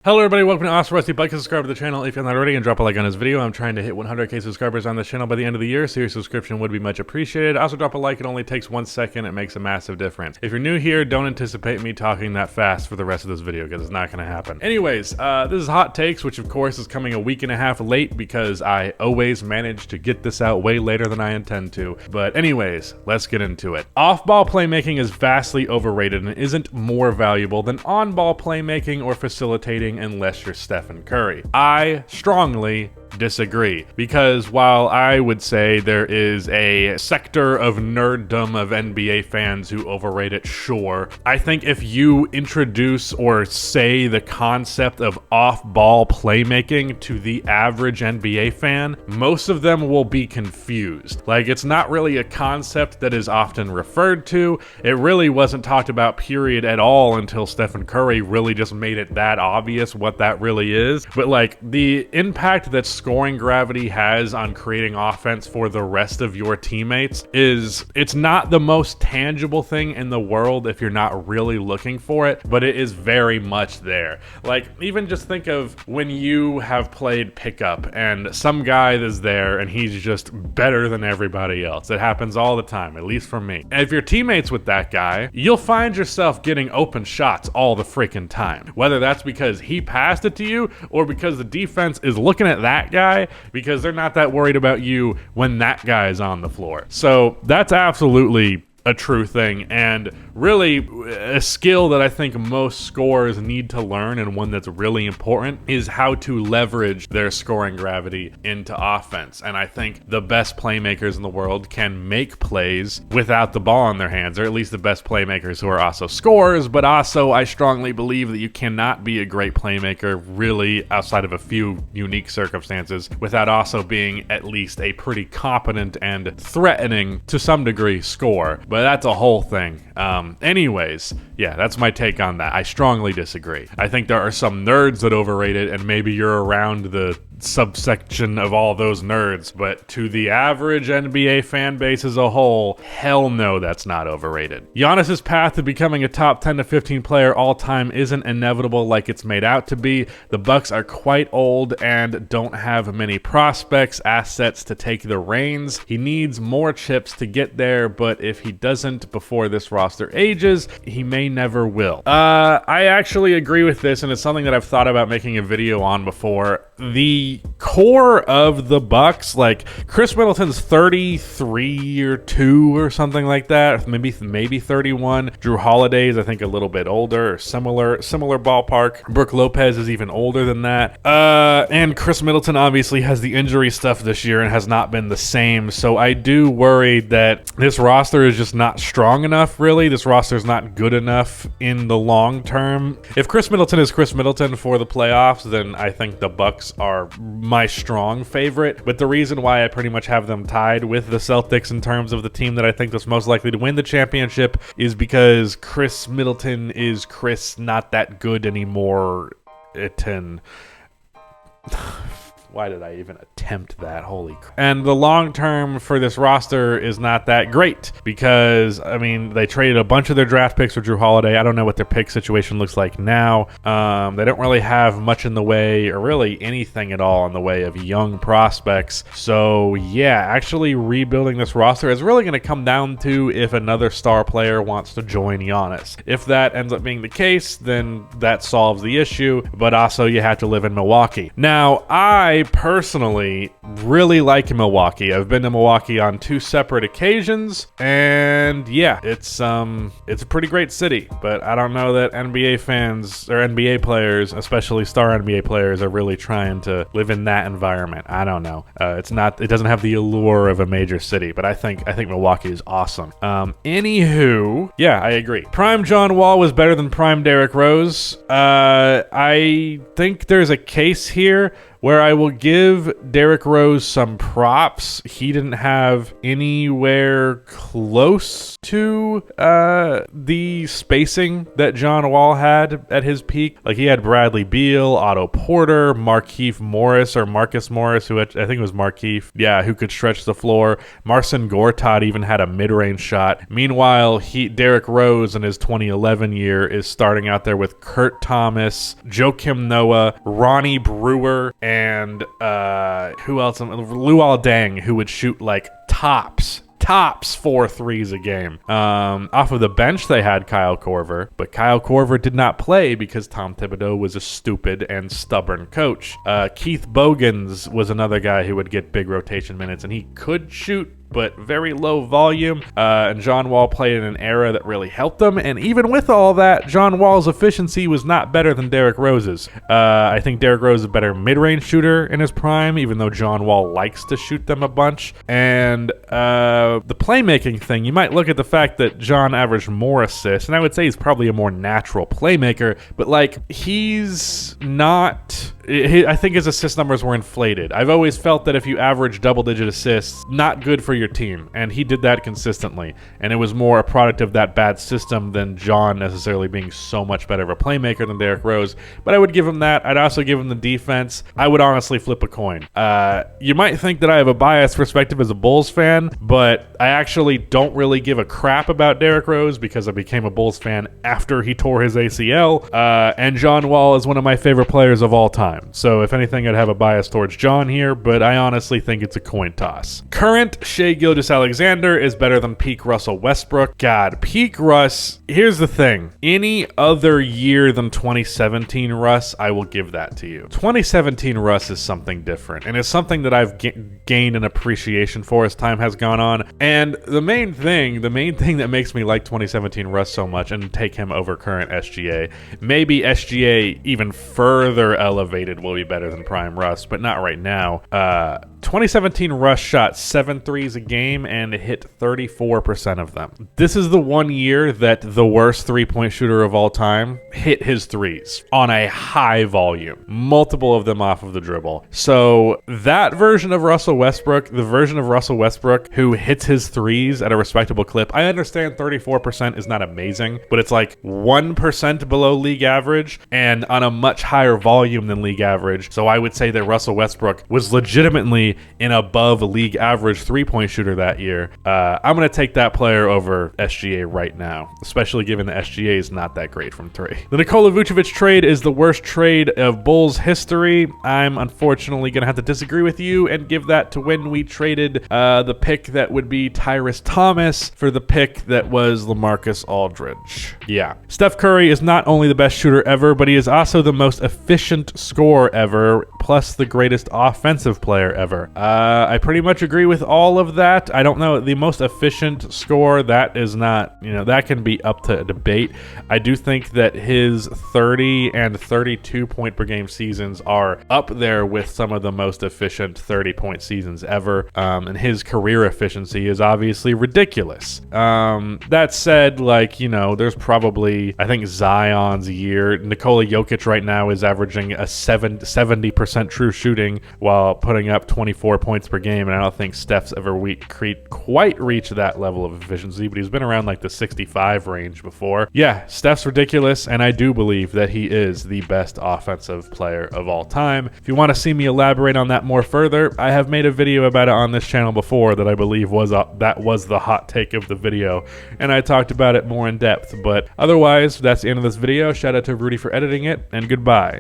Hello everybody, welcome to Awesome Rusty. Like and subscribe to the channel if you're not already, and drop a like on this video. I'm trying to hit 100k subscribers on this channel by the end of the year, so your subscription would be much appreciated. Also drop a like, it only takes 1 second, it makes a massive difference. If you're new here, don't anticipate me talking that fast for the rest of this video, because it's not going to happen. Anyways, this is Hot Takes, which of course is coming a week and a half late, because I always manage to get this out way later than I intend to. But anyways, let's get into it. Off-ball playmaking is vastly overrated and isn't more valuable than on-ball playmaking or facilitating unless you're Steph Curry. I strongly disagree, because while I would say there is a sector of nerddom of NBA fans who overrate it, sure, I think if you introduce or say the concept of off-ball playmaking to the average NBA fan, most of them will be confused. Like, it's not really a concept that is often referred to. It really wasn't talked about, period, at all until Steph Curry really just made it that obvious what that really is. But like, the impact that scoring gravity has on creating offense for the rest of your teammates it's not the most tangible thing in the world if you're not really looking for it, but it is very much there. Like, even just think of when you have played pickup and some guy is there and he's just better than everybody else. It happens all the time, at least for me. And if you're teammates with that guy, you'll find yourself getting open shots all the freaking time. Whether that's because he passed it to you or because the defense is looking at that guy, because they're not that worried about you when that guy is on the floor. So that's absolutely a true thing, and really a skill that I think most scorers need to learn, and one that's really important, is how to leverage their scoring gravity into offense. And I think the best playmakers in the world can make plays without the ball in their hands, or at least the best playmakers who are also scorers. But also, I strongly believe that you cannot be a great playmaker, really, outside of a few unique circumstances, without also being at least a pretty competent and threatening, to some degree, scorer. But that's a whole thing. Anyways, yeah, that's my take on that. I strongly disagree. I think there are some nerds that overrate it, and maybe you're around the subsection of all those nerds, but to the average NBA fan base as a whole, hell no, that's not overrated. Giannis's path to becoming a top 10 to 15 player all time isn't inevitable like it's made out to be. The Bucks are quite old and don't have many prospects, assets to take the reins. He needs more chips to get there, but if he doesn't before this roster ages, he may never will. I actually agree with this, and it's something that I've thought about making a video on before. The core of the Bucks, like Chris Middleton's 33 or 2 or something like that, maybe 31. Drew Holiday's I think a little bit older, or similar ballpark. Brook Lopez is even older than that. And Chris Middleton obviously has the injury stuff this year and has not been the same. So I do worry that this roster is just not strong enough, really. This roster is not good enough in the long term. If Chris Middleton is Chris Middleton for the playoffs, then I think the Bucks are my strong favorite. But the reason why I pretty much have them tied with the Celtics in terms of the team that I think that's most likely to win the championship is because Chris Middleton is Chris not that good anymore. Why did I even attempt that? Holy crap. And the long term for this roster is not that great because, I mean, they traded a bunch of their draft picks for Drew Holiday. I don't know what their pick situation looks like now. They don't really have much in the way, or really anything at all in the way of young prospects. So yeah, actually rebuilding this roster is really going to come down to if another star player wants to join Giannis. If that ends up being the case, then that solves the issue, but also you have to live in Milwaukee. Now, I personally really like Milwaukee. I've been to Milwaukee on 2 separate occasions, and yeah, it's a pretty great city, but I don't know that NBA fans or NBA players, especially star NBA players, are really trying to live in that environment. I don't know. It doesn't have the allure of a major city, but I think Milwaukee is awesome. Anywho, yeah, I agree. Prime John Wall was better than prime Derrick Rose. I think there's a case here Where I will give Derrick Rose some props, he didn't have anywhere close to the spacing that John Wall had at his peak. Like, he had Bradley Beal, Otto Porter, Markieff Morris, or Marcus Morris, who I think it was Markieff, yeah, who could stretch the floor. Marcin Gortat even had a mid-range shot. Meanwhile, Derrick Rose in his 2011 year is starting out there with Kurt Thomas, Joakim Noah, Ronnie Brewer, and who else? Luol Deng, who would shoot like tops 4 threes a game. Off of the bench, they had Kyle Korver, but Kyle Korver did not play because Tom Thibodeau was a stupid and stubborn coach. Keith Bogans was another guy who would get big rotation minutes, and he could shoot, but very low volume, and John Wall played in an era that really helped him, and even with all that, John Wall's efficiency was not better than Derrick Rose's. I think Derrick Rose is a better mid-range shooter in his prime, even though John Wall likes to shoot them a bunch, and the playmaking thing, you might look at the fact that John averaged more assists, and I would say he's probably a more natural playmaker, but like, he's not... I think his assist numbers were inflated. I've always felt that if you average double-digit assists, not good for your team, and he did that consistently, and it was more a product of that bad system than John necessarily being so much better of a playmaker than Derrick Rose, but I would give him that. I'd also give him the defense. I would honestly flip a coin. You might think that I have a biased perspective as a Bulls fan, but I actually don't really give a crap about Derrick Rose because I became a Bulls fan after he tore his ACL, and John Wall is one of my favorite players of all time. So if anything, I'd have a bias towards John here, but I honestly think it's a coin toss. Current Shai Gilgeous-Alexander is better than peak Russell Westbrook. God, peak Russ, here's the thing. Any other year than 2017 Russ, I will give that to you. 2017 Russ is something different, and it's something that I've gained an appreciation for as time has gone on. And the main thing that makes me like 2017 Russ so much and take him over current SGA, maybe SGA even further elevated will be better than prime Russ, but not right now. 2017 Russ shot 7 threes a game and hit 34% of them. This is the one year that the worst three-point shooter of all time hit his threes on a high volume, multiple of them off of the dribble. So that version of Russell Westbrook, the version of Russell Westbrook who hits his threes at a respectable clip, I understand 34% is not amazing, but it's like 1% below league average and on a much higher volume than league average. So I would say that Russell Westbrook was legitimately an above league average three-point shooter that year. I'm going to take that player over SGA right now, especially given that SGA is not that great from three. The Nikola Vucevic trade is the worst trade of Bulls history. I'm unfortunately going to have to disagree with you and give that to when we traded the pick that would be Tyrese Thomas for the pick that was LaMarcus Aldridge. Yeah. Steph Curry is not only the best shooter ever, but he is also the most efficient scorer ever, plus the greatest offensive player ever. I pretty much agree with all of that. I don't know, the most efficient score, that is not, that can be up to debate. I do think that his 30 and 32 point per game seasons are up there with some of the most efficient 30-point seasons ever, and his career efficiency is obviously ridiculous. That said, there's probably, I think Zion's year, Nikola Jokic right now is averaging a 70% true shooting while putting up 24 points per game, and I don't think Steph's ever quite reached that level of efficiency, but he's been around like the 65 range before. Yeah, Steph's ridiculous, and I do believe that he is the best offensive player of all time. If you want to see me elaborate on that more further, I have made a video about it on this channel before that I believe was the hot take of the video, and I talked about it more in depth. But otherwise, that's the end of this video. Shout out to Rudy for editing it, and goodbye.